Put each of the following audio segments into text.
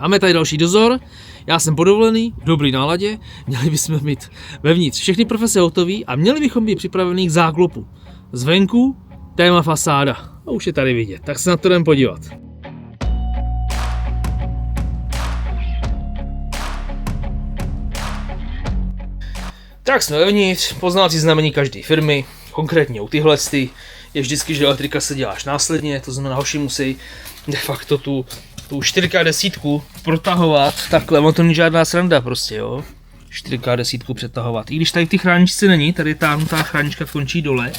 Máme tady další dozor, já jsem podovolený, v dobrý náladě, měli bychom mít vevnitř všechny profese hotový a měli bychom být připravený k záklopu. Zvenku téma fasáda. A už je tady vidět, tak se na to jdem podívat. Tak jsme vevnitř, poznávací znamení každé firmy, konkrétně u tyhle je vždycky, že elektrika se děláš následně, to znamená hoši musí de facto tu 4x10 protahovat, takhle, on to není žádná sranda prostě, jo. 4x10 přetahovat, i když tady v té chráničce není, tady ta chránička končí dole.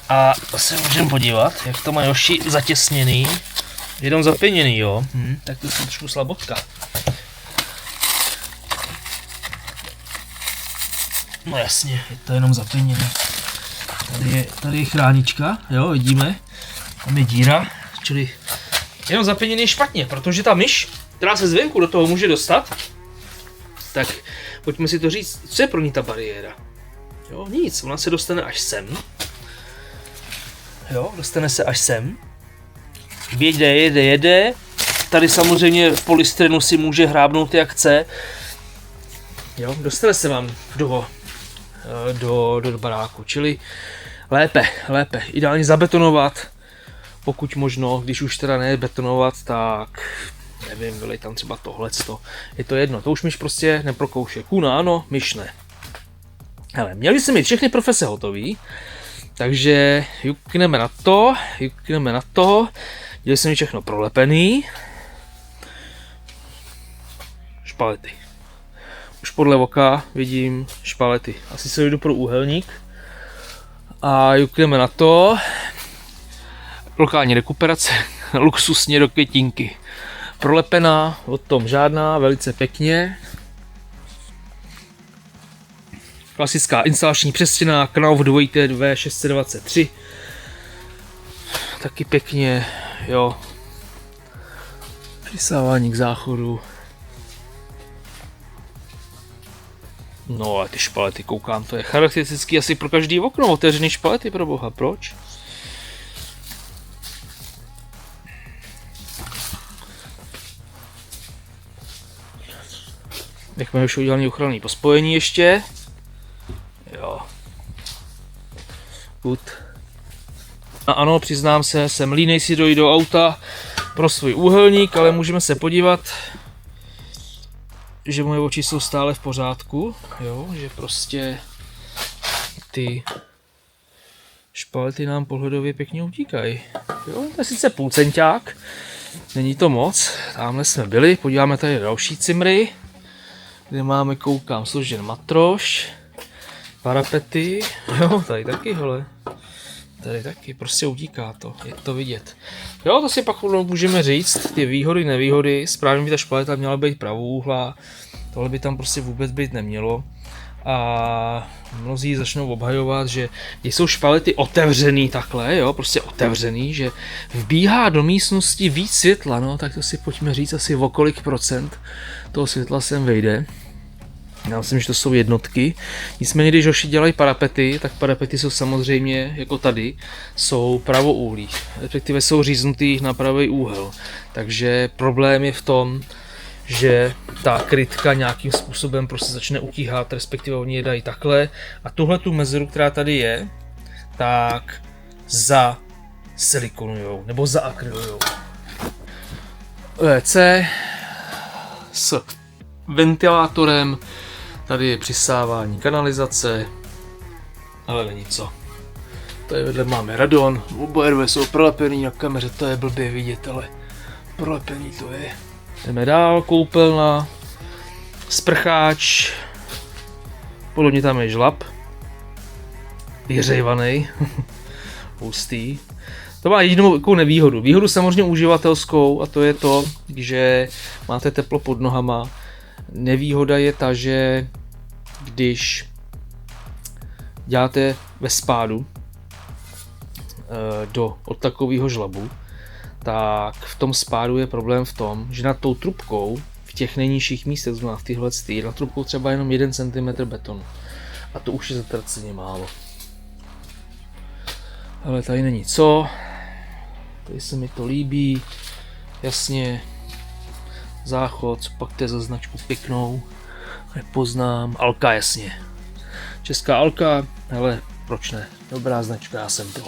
A se můžeme podívat, jak to mají hoši zatěsněný, jenom zapěněný, jo. Tak to je trošku slabotka. No jasně, je to jenom zapěněný. Tady je chránička, jo, vidíme. Tam je díra, čili jenom zapěněný špatně, protože ta myš, která se zvenku do toho může dostat, tak pojďme si to říct, co je pro ní ta bariéra. Jo, nic, ona se dostane až sem. Jo, dostane se až sem. Jede. Tady samozřejmě v polystyrenu si může hrábnout jak chce. Jo, dostane se vám do baráku, čili lépe, ideálně zabetonovat, pokud možno, když už teda ne betonovat, tak nevím, vylej tam třeba tohleto, je to jedno, to už myš prostě neprokouše, kuna ano, myš ne. Hele, měli jsme mít všechny profese hotový, takže jukneme na to, dělali jsme všechno prolepený, špalety. Už podle oka vidím špalety. Asi se jdu pro úhelník. A jukneme na to. Lokální rekuperace, luxusně do květinky. Prolepená, o tom žádná, velice pěkně. Klasická instalační přestěna, Knauf 2T2 623. Taky pěkně, jo. Přisávání k záchodu. No ale ty špalety, koukám, to je charakteristický asi pro každý okno, otevřený špalety, pro boha, proč? Jak máme už udělaný ochranný pospojení ještě. Jo. Good. A ano, přiznám se, jsem línej si dojít do auta pro svůj úhelník, ale můžeme se podívat, že moje oči jsou stále v pořádku, jo, že prostě ty špalety nám pohledově pěkně utíkají. Jo, to je sice půlcenťák, není to moc, tamhle jsme byli, podíváme tady další cimry, kde máme, koukám, složen matroš, parapety, jo, tady taky, hele. Tady taky, prostě utíká to, je to vidět. Jo, to si pak můžeme říct, ty výhody, nevýhody, správně by ta špaleta měla být pravouhlá, tohle by tam prostě vůbec být nemělo. A mnozí začnou obhajovat, že když jsou špalety otevřený takhle, jo, prostě otevřený, že vbíhá do místnosti víc světla, no, tak to si pojďme říct asi o kolik procent toho světla sem vejde. Já myslím, že to jsou jednotky. Nicméně, když hoši dělají parapety, tak parapety jsou samozřejmě, jako tady, jsou pravoúhlí. Respektive jsou říznutý na pravý úhel. Takže problém je v tom, že ta krytka nějakým způsobem prostě začne utíhat, respektive oni je dají takhle. A tuhle tu mezeru, která tady je, tak zasilikonujou, nebo zaakrylujou. WC s ventilátorem. Tady je přisávání kanalizace, ale není co. Tady vedle máme radon, oboje dvě jsou prolepený na kameře, to je blbě vidět, ale prolepený to je. Jdeme dál, koupelna, sprcháč, podobně tam je žlab, vyhřejvaný, hustý. To má jedinou takovou nevýhodu. Výhodu samozřejmě uživatelskou, a to je to, že máte teplo pod nohama. Nevýhoda je ta, že když děláte ve spádu od takového žlabu, tak v tom spádu je problém v tom, že nad tou trubkou v těch nejnižších místech, znamená v téhle nad trubkou třeba jenom 1 cm betonu. A to už je zatraceně málo. Ale tady není co. Tady se mi to líbí. Jasně. záchod, co pak to je za značku pěknou, nepoznám, Alka jasně. Česká Alka, hele, proč ne, dobrá značka, já jsem to.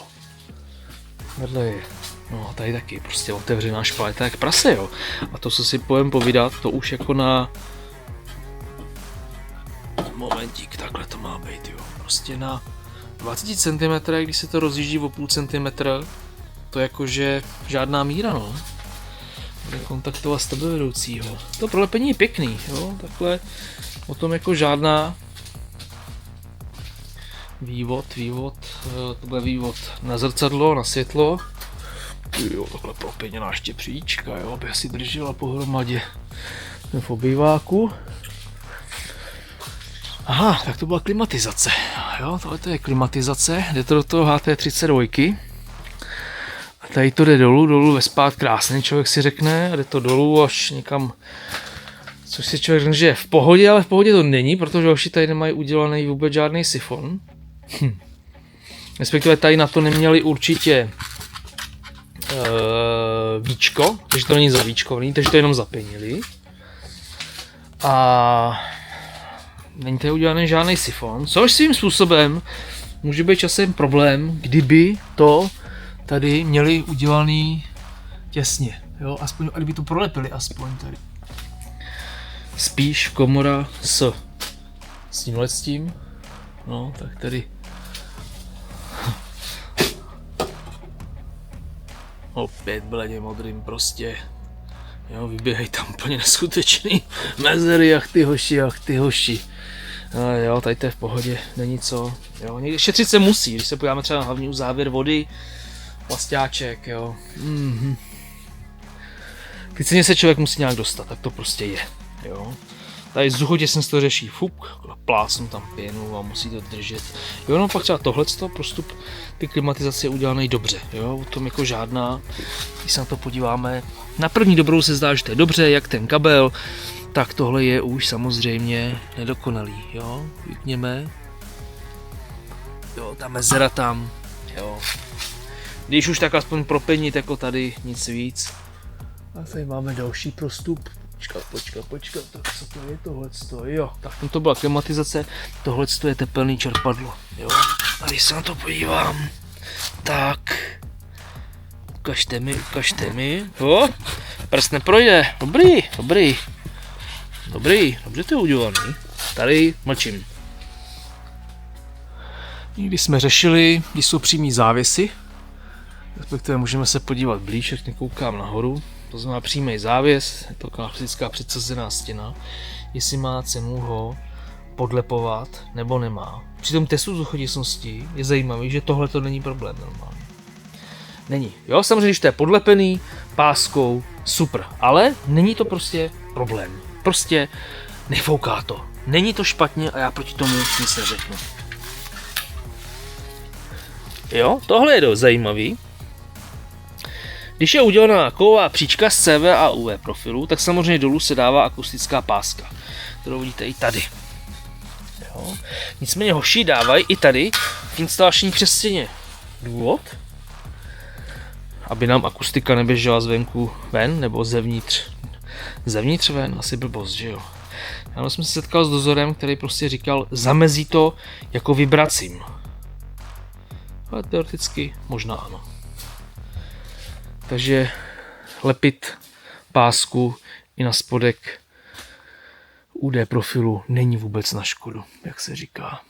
Vedle je, no tady taky prostě otevřená špaleta jak prase, jo. A to, co si povím povídat, to už jako na... Momentík, takhle to má být, jo. Prostě na 20 cm, když se to rozjíždí o půl centimetr, to jakože žádná míra, no. Bude kontaktovat stabilvedoucího. To prolepení je pěkný, jo, takhle o tom jako žádná. Vývod, to bude vývod na zrcadlo, na světlo. Jo, takhle propěněná štěpříčka, jo, aby si držela pohromadě v obýváku. Aha, tak to byla klimatizace. Jo, tohle je klimatizace, jde to do toho HT32. A tady to jde dolů ve spát krásně, člověk si řekne, a jde to dolů až někam, což si člověk řekne, že je v pohodě, ale v pohodě to není, protože hoši tady nemají udělaný vůbec žádný sifon. Respektive tady na to neměli určitě víčko, takže to není zavíčkovaný, takže to jenom zapěnili. A není tady udělaný žádný sifon, což svým způsobem může být časem problém, kdyby to tady měli udělaný těsně, jo, aspoň, kdyby to prolepili aspoň tady. Spíš komora s tímhletím, no, tak tady opět bledě modrým prostě, jo, vyběhají tam úplně neskutečný mezery, jak ty hoši. No, jo, tady to je v pohodě, není co, jo, někde šetřit se musí, když se podíváme třeba na hlavní závěr vody, plasťáček, jo. Ty ceně se člověk musí nějak dostat, tak to prostě je, jo. Tady z vzduchotěsně se to řeší, fuk, plásnu tam pěnu a musí to držet. Jo, no pak třeba tohleto, prostup ty klimatizace je udělaný dobře, jo, o tom jako žádná, když se na to podíváme, na první dobrou se zdá, že to je dobře, jak ten kabel, tak tohle je už samozřejmě nedokonalý, jo, vypněme, jo, ta mezera tam, jo, když už tak aspoň propenit jako tady, nic víc. A tady máme další prostup. Počkat, tak co to je tohleto, jo, tak to byla klimatizace, tohleto je tepelný čerpadlo, jo, a když se na to podívám, tak, ukažte mi, jo, prst neprojde, dobrý, dobře to je udělaný, tady mlčím. Když jsme řešili, když jsou přímý závěsy, respektive můžeme se podívat blíž, jak nekoukám nahoru, to znamená přímý závěs, je to klasická předsazená stěna, jestli má cenu ho podlepovat nebo nemá. Při tom testu vzduchotěsnosti je zajímavý, že tohle to není problém normálně. Není. Jo, samozřejmě, když to je podlepený páskou, super, ale není to prostě problém. Prostě nefouká to. Není to špatně a já proti tomu nic neřeknu. Jo, tohle je dost zajímavý. Když je udělaná kovová příčka z CV a UV profilu, tak samozřejmě dolů se dává akustická páska, kterou vidíte i tady. Jo. Nicméně hoši dávají i tady v instalační přestěně. Důvod? Aby nám akustika neběžela zvenku ven, nebo zevnitř ven, asi blbost, že jo. Já jsem se setkal s dozorem, který prostě říkal, zamezí to jako vibracím. Ale teoreticky možná ano. Takže lepit pásku i na spodek UD profilu není vůbec na škodu, jak se říká.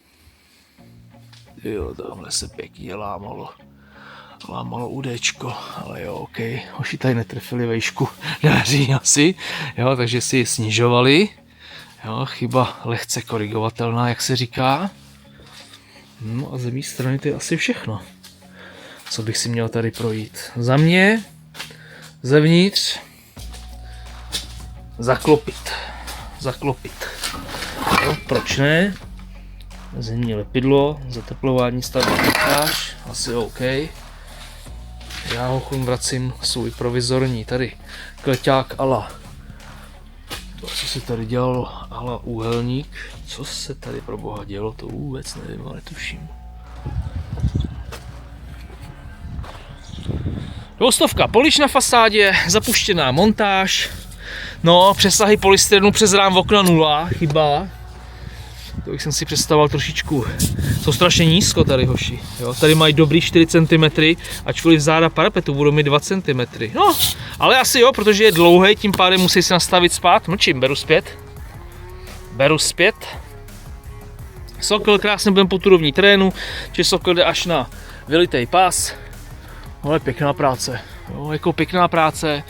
Jo, tamhle se pěkně lámalo UDčko, ale jo, ok, hoši tady netrefili vejšku dveří asi, jo, takže si ji snižovali, jo, chyba lehce korigovatelná, jak se říká. No a z mé strany to je asi všechno, co bych si měl tady projít. Za mě, zevnitř, zaklopit. Jo, proč ne? Zimní lepidlo, zateplování stavba montáž, asi OK. Já ho vracím svůj provizorní tady kleťák ala. To, co se tady dělalo, ala úhelník. Co se tady pro boha dělo, to vůbec nevím, ale tuším. 200, polič na fasádě, zapuštěná montáž. No, přesahy polystyrenu přes rám okna 0, chyba. To bych jsem si představoval trošičku. Jsou strašně nízko tady, hoši. Jo, tady mají dobrý 4 cm, ačkoliv záda parapetu budou mít 2 cm. No, ale asi jo, protože je dlouhý, tím pádem musí si nastavit spát. Mlčím, beru zpět. Beru zpět. Sokol krásně budeme po turovní terénu, či Sokol jde až na vylitej pás. Ale pěkná práce, jo, jako pěkná práce.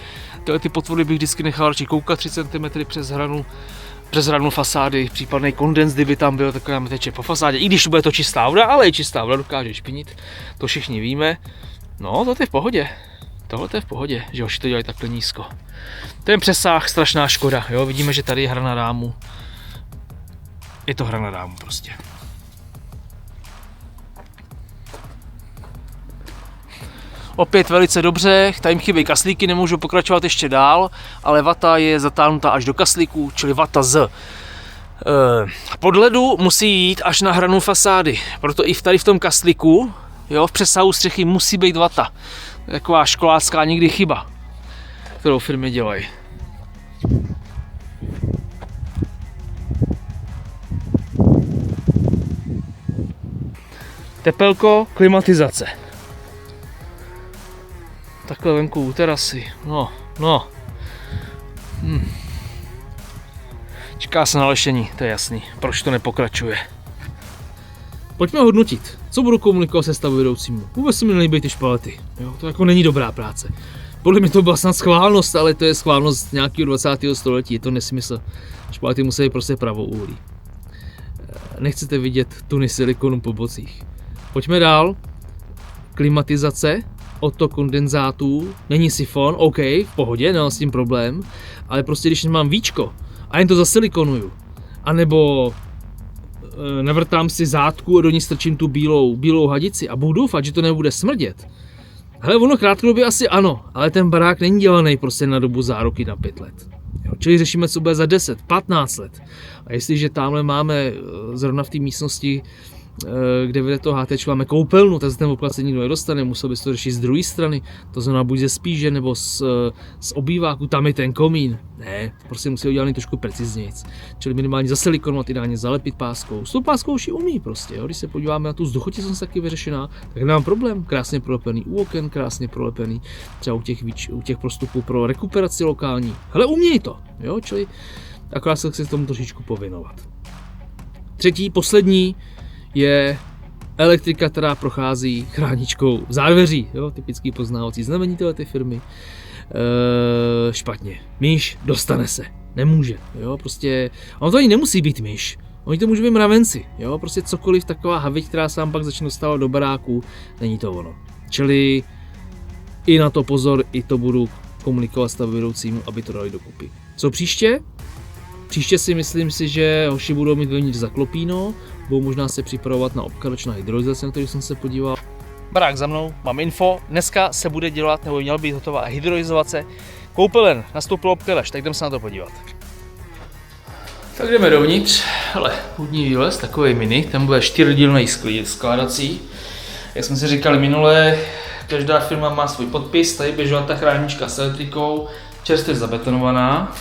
Tyhle ty potvory bych vždycky nechal radši koukat 3 cm přes hranu fasády, případný kondens, kdyby tam byl, tak nám teče po fasádě. I když bude to čistá voda, ale i čistá voda dokáže špinit, to všichni víme. No, to je v pohodě. Tohle je v pohodě, že hoši to dělají takhle nízko. Ten přesah, strašná škoda, jo, vidíme, že tady je hra na rámu. Je to hra na rámu prostě. Opět velice dobře, tady jim chybí kaslíky, nemůžu pokračovat ještě dál, ale vata je zatáhnutá až do kaslíků, čili vata z podledu musí jít až na hranu fasády. Proto i tady v tom kaslíku, jo, v přesahu střechy musí být vata. Taková školácká někdy chyba, kterou firmy dělají. Tepelko, klimatizace. Takhle venku u terasy, no. Čeká se na lešení, to je jasný, proč to nepokračuje. Pojďme hodnotit, co budu komunikovat se stavvedoucímu. Vůbec se mi nelíbí ty špalety, jo? To jako není dobrá práce. Podle mě to byla snad schválnost, ale to je schválnost nějakého 20. století, je to nesmysl. Špalety musí být prostě pravouhlí. Nechcete vidět tuny silikonu po bocích. Pojďme dál. Klimatizace, odtok kondenzátů, není sifon, OK, v pohodě, nemám s tím problém, ale prostě když nemám víčko a jen to zasilikonuju, anebo navrtám si zátku a do ní strčím tu bílou hadici a budu doufat, že to nebude smrdět. Hele, ono krátkodobě asi ano, ale ten barák není dělaný prostě na dobu záruky na 5 let. Jo, čili řešíme, co bude za 10, 15 let. A jestliže tamhle máme zrovna v té místnosti, kde vede to HT, máme koupelnu, tak se ten oplacení nikdo nedostane, musel bys to řešit z druhé strany, to znamená buď ze spíže nebo z obýváku, tam je ten komín. Ne, prostě musí udělat trošku preciznějc, čili minimálně zasilikonovat, ideálně zalepit páskou. S tou páskou už ji umí prostě, jo? Když se podíváme na tu vzduchotěsnost taky vyřešená, tak nemám problém, krásně prolepený u oken, krásně prolepený třeba u těch prostupů pro rekuperaci lokální. Hele, umějí to, jo? Čili akorát se chci tomu trošičku povinovat. Třetí, poslední, je elektrika, která prochází chráničkou zádveří, jo, typický poznávací znamení této firmy. Špatně. Myš dostane se. Nemůže, jo, prostě, ono to ani nemusí být myš. Oni to můžou být mravenci, jo, prostě cokoliv taková haviť, která se vám pak začne dostávat do baráku, není to ono. Čili i na to pozor, i to budu komunikovat stavvedoucímu, aby to dali dokupy. Co příště? Příště si myslím si, že hoši budou mít vevnitř zaklopíno, budou možná se připravovat na obkladač na hydrolizaci, na který jsem se podíval. Barák za mnou, mám info, dneska se bude dělat, nebo měla být hotová hydrolizace. Koupelen, nastoupil obkladač, tak jdeme se na to podívat. Tak jdeme dovnitř, hele, půdní výlez, takový mini, ten bude 4dílný skládací. Jak jsme si říkali minule, každá firma má svůj podpis, tady běžela ta chránička s elektrikou, čerstvě zabetonovaná.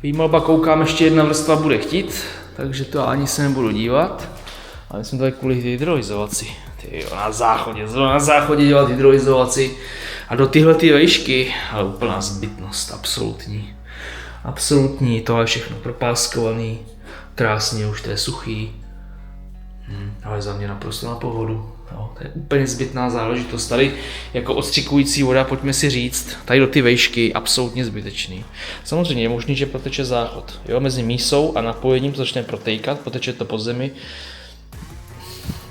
Výmalba, koukám, ještě jedna vrstva bude chtít, takže to ani se nebudu dívat. Ale jsme tady kvůli hydrolizovaci. Tyjo, na záchodě dělat hydrolizovaci a do tyhle ty vejšky, ale úplná zbytnost, absolutní. Absolutní, tohle je všechno propáskovaný, krásně, už to je suchý. Ale za mě naprosto na pohodu. Jo, to je úplně zbytná záležitost. Tady jako odstřikující voda, pojďme si říct, tady do ty vejšky absolutně zbytečný. Samozřejmě je možný, že proteče záchod. Jo, mezi mísou a napojením to začne protékat, proteče to pod zemi.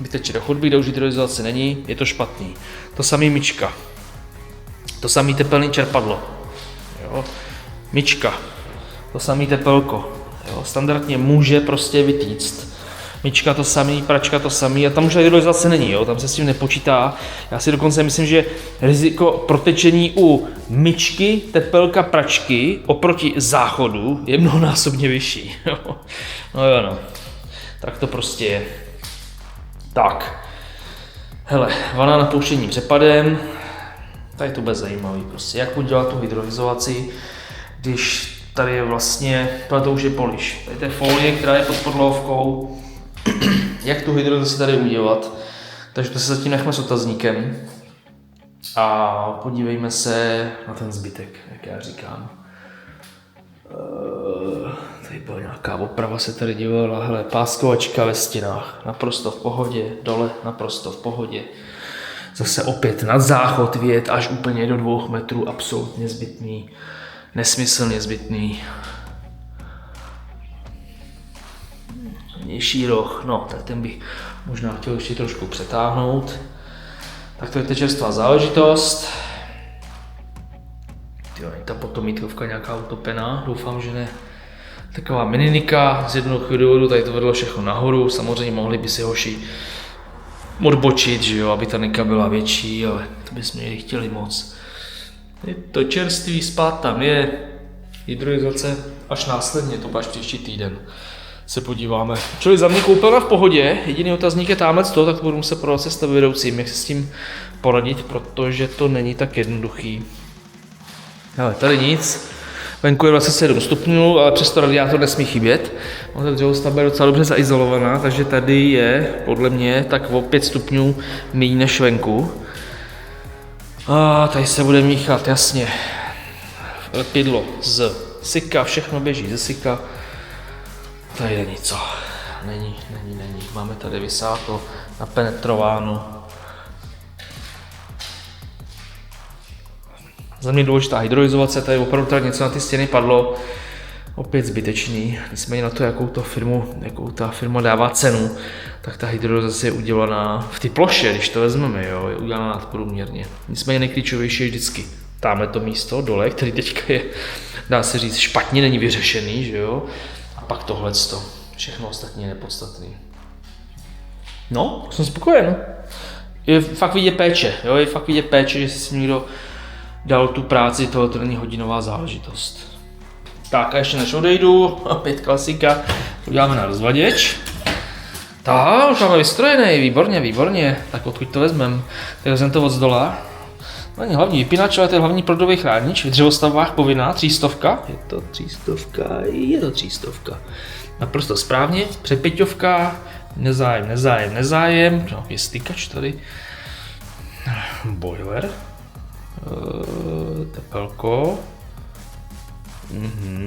Vyteče do chodby, kde už hydrolizace není, je to špatný. To samý myčka. To samý tepelný čerpadlo. Jo, myčka. To samý tepelko. Jo, standardně může prostě vytýct. Myčka to samý, pračka to samý a tam už hydrolizace není, jo? Tam se s tím nepočítá. Já si dokonce myslím, že riziko protečení u myčky, tepelka, pračky oproti záchodu je mnohonásobně vyšší. Jo? No, tak to prostě je. Tak, hele, vana napouštění přepadem, Tady to bude zajímavý prostě, jak udělat tu hydroizaci, když tady je vlastně, to už je poliš. Tady je folie, která je pod podlovkou, jak tu hydroizaci tady udělat. Takže to se zatím nechme s otazníkem a podívejme se na ten zbytek, jak já říkám. Tady byla nějaká oprava, se tady dělala, hele, páskovačka ve stěnách, naprosto v pohodě, dole, naprosto v pohodě. Zase opět nad záchod vyjet až úplně do 2 metrů, absolutně zbytný, nesmyslně zbytný. Vnější roh, no, tak ten bych možná chtěl ještě trošku přetáhnout. Tak to je ta čerstvá záležitost. Jo, je tam potom mítrovka nějaká utopená, doufám, že ne. Taková mininika, z jednoho důvodu, tady to vedlo všechno nahoru, samozřejmě mohli by si hoši odbočit, že jo, aby ta nika byla větší, ale to bychom měli chtěli moc. Je to čerstvý, spát tam je, hydroizace až následně, to bude až příští týden. Se podíváme. Čili za mě koupelna v pohodě, jediný otazník je tamhle z toho, tak to budu muset prodat se stavědoucím, jak se s tím poradit, protože to není tak jednoduchý. Ale tady nic, venku je 27 stupňů, ale přesto radiátor nesmí chybět. Ta dřevostavba je docela dobře zaizolovaná, takže tady je podle mě tak o 5 stupňů méně než venku. A tady se bude míchat, jasně, lepidlo z syka, všechno běží ze syka. Tady není co, není. Máme tady vysáto, napenetrováno. Za mě důležitá hydroizovace, tady opravdu tady něco na ty stěny padlo, opět zbytečný. Nicméně na to, jakou ta firma dává cenu, tak ta hydroizovace je udělaná v té ploše, když to vezmeme, jo, je udělaná nadprůměrně. Nicméně nejklíčovější je vždycky tamhle to místo dole, který teďka je, dá se říct, špatně, není vyřešený, že jo. A pak tohleto, všechno ostatní je nepodstatný. No, jsem spokojen. Je fakt vidět péče, jo, je fakt vidět péče, že si někdo dal tu práci, tohle to není hodinová záležitost. Tak a ještě než odejdu, opět klasika, uděláme na rozvaděč. Tak, už máme vystrojený, výborně, tak odkud to vezmeme? Tak vezmeme to od zdola. To není hlavní vypínač, ale to je hlavní proudový chránič, v dřevostavbách povinná, 300. Je to 300. Naprosto správně, přepěťovka, nezájem, no, je stykač tady. Boiler. Tepelko,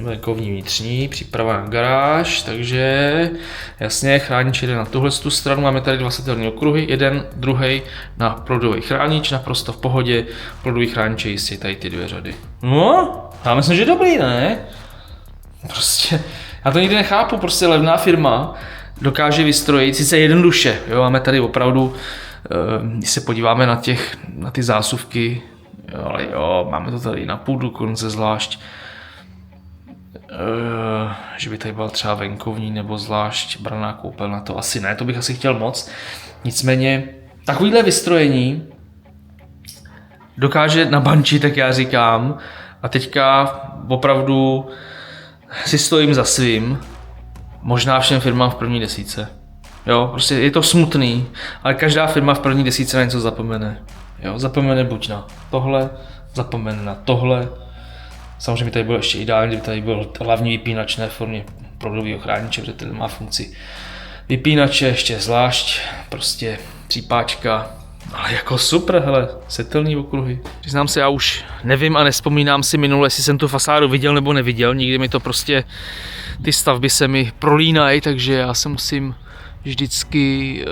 venkovní vnitřní, příprava na garáž, takže jasně, chránič jde na tuhle stranu, máme tady 2 světelné okruhy, jeden, druhý na proudový chránič, naprosto v pohodě, proudový chránič je jistě tady ty 2 řady. No, já myslím, že dobrý, ne? Prostě, já to nikdy nechápu, prostě levná firma dokáže vystrojit, sice jednoduše, jo, máme tady opravdu, když se podíváme na ty zásuvky, jo, ale jo, máme to tady na půl dokonce zvlášť, že by tady byla třeba venkovní nebo zvlášť branná koupelna, to asi ne, to bych asi chtěl moc. Nicméně takovýhle vystrojení dokáže nabančit, tak já říkám, a teďka opravdu si stojím za svým, možná všem firmám v první desítce. Jo, prostě je to smutný, ale každá firma v první desítce na něco zapomene. Jo, zapomene buď na tohle, zapomene na tohle. Samozřejmě tady bylo ještě ideální, kdyby tady byl hlavní vypínač ne v formě proudového chrániče, protože ten má funkci vypínače ještě zvlášť, prostě třípáčka, ale jako super, hele, setelný okruhy. Přiznám se, já už nevím a nespomínám si minule, jestli jsem tu fasádu viděl nebo neviděl, nikdy mi to prostě, ty stavby se mi prolínají, takže já se musím vždycky,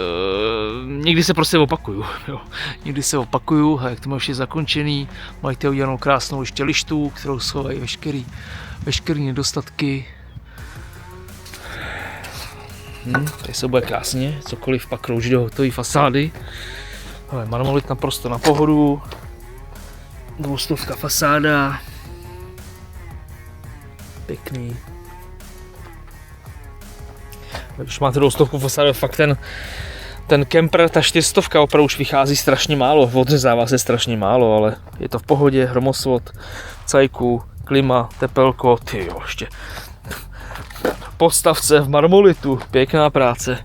někdy se prostě opakuju, jo. Někdy se opakuju, a jak to máš je zakončený, mají to udělanou krásnou ještě lištu, kterou schovají veškerý nedostatky. Tady se bude krásně, cokoliv pak krouží do hotové fasády. Ale marmolit naprosto na pohodu, 200 fasáda, pěkný. Když máte 200 fasádu, fakt ten kemper, ta 400 opravdu už vychází strašně málo, odřezává se strašně málo, ale je to v pohodě, hromosvod, cajku, klima, tepelko, tyjo, ještě podstavce v marmolitu, pěkná práce.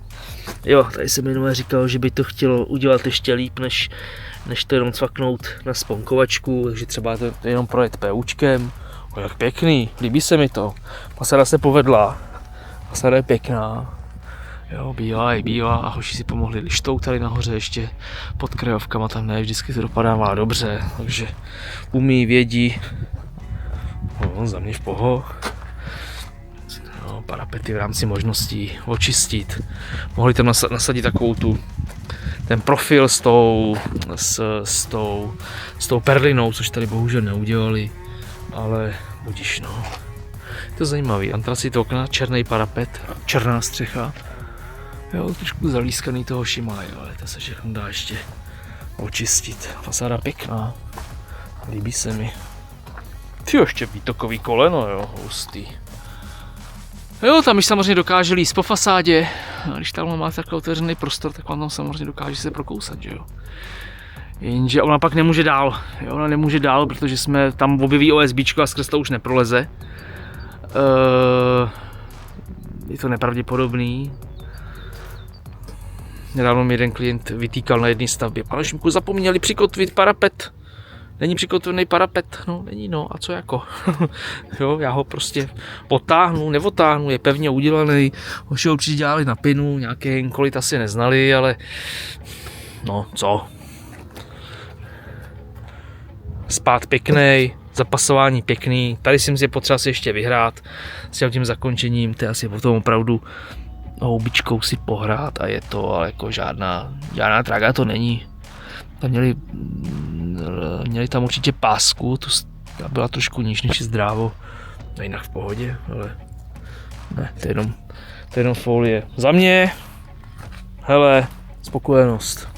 Jo, tady jsem minule říkal, že by to chtělo udělat ještě líp, než to jenom cvaknout na sponkovačku, takže třeba to jenom projet PUčkem. O, jak pěkný, líbí se mi to. Fasada se povedla, fasada je pěkná. Jo, bílá a hoši si pomohli lištou tady nahoře ještě pod krajovkama, tam ne, vždycky to dopadává dobře, takže umí, vědí. No, za mě v poho. No, parapety v rámci možností očistit. Mohli tam nasadit takovou ten profil s tou perlinou, což tady bohužel neudělali, ale budiš, no. Je to zajímavý, antracit okna, černý parapet, černá střecha. Jo, trošku zalískaný toho Šimaj, ale to se všechno dá ještě očistit. Fasáda pěkná, líbí se mi. Ty ještě výtokový koleno, jo, hustý. Jo, tam už samozřejmě dokáže líst po fasádě. A když tam má takhle otevřený prostor, tak vám tam samozřejmě dokáže se prokousat, že jo. Jenže ona pak nemůže dál, jo, ona nemůže dál, protože jsme tam objeví OSBčko a skrz to už neproleze. Je to nepravděpodobný. Nedávno mi jeden klient vytýkal na jedné stavbě. Pane Šimku, zapomněli přikotvit parapet. Není přikotvený parapet, no není, no a co jako. Jo, já ho prostě otáhnu, neotáhnu, je pevně udělaný. Hoši ho určitě dělali na pinu, nějaké henkolit asi neznali, ale no co. Spát pěkný, zapasování pěkný, tady si myslím, potřeba si ještě vyhrát s tím zakončením, to je asi potom opravdu houbičkou si pohrát a je to, ale jako žádná traga to není. Tam měli tam určitě pásku, ta byla trošku níž než zdrávo, no jinak v pohodě, ale ne, to je jenom folie. Za mě, hele, spokojenost.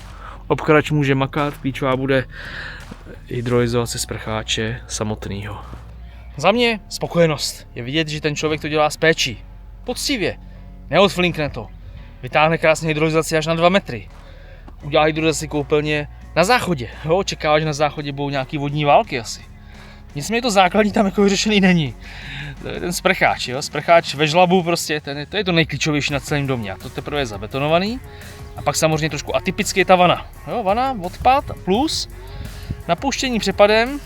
Obkladač může makat, klíčová bude hydroizace sprcháče samotného. Za mě spokojenost. Je vidět, že ten člověk to dělá s péčí. Poctivě. Neodflinkne to. Vytáhne krásně hydroizaci až na 2 metry. Udělá hydroizaci koupelně na záchodě. Jo, očekává, že na záchodě budou nějaký vodní války asi. Nicméně to základní tam jako vyřešený není. To je ten sprcháč, jo? Sprcháč ve žlabu prostě, to je to nejklíčovější na celém domě. A to teprve je zabetonovaný. A pak samozřejmě trošku atypicky je ta vana. Jo, vana, odpad plus napouštění přepadem,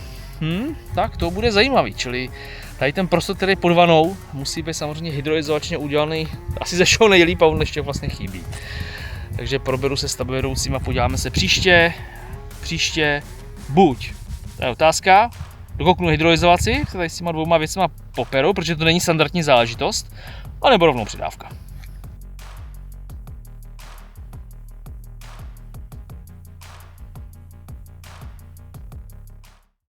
tak to bude zajímavý. Čili tady ten prostor, který je pod vanou, musí být samozřejmě hydroizolačně udělaný asi ze všeho nejlíp a on ještě vlastně chybí. Takže proberu se stavbyvedoucím a podíváme se příště buď, to je otázka, dokouknu hydroizolaci, tady s těma 2 věcma poperu, protože to není standardní záležitost, anebo rovnou předávka.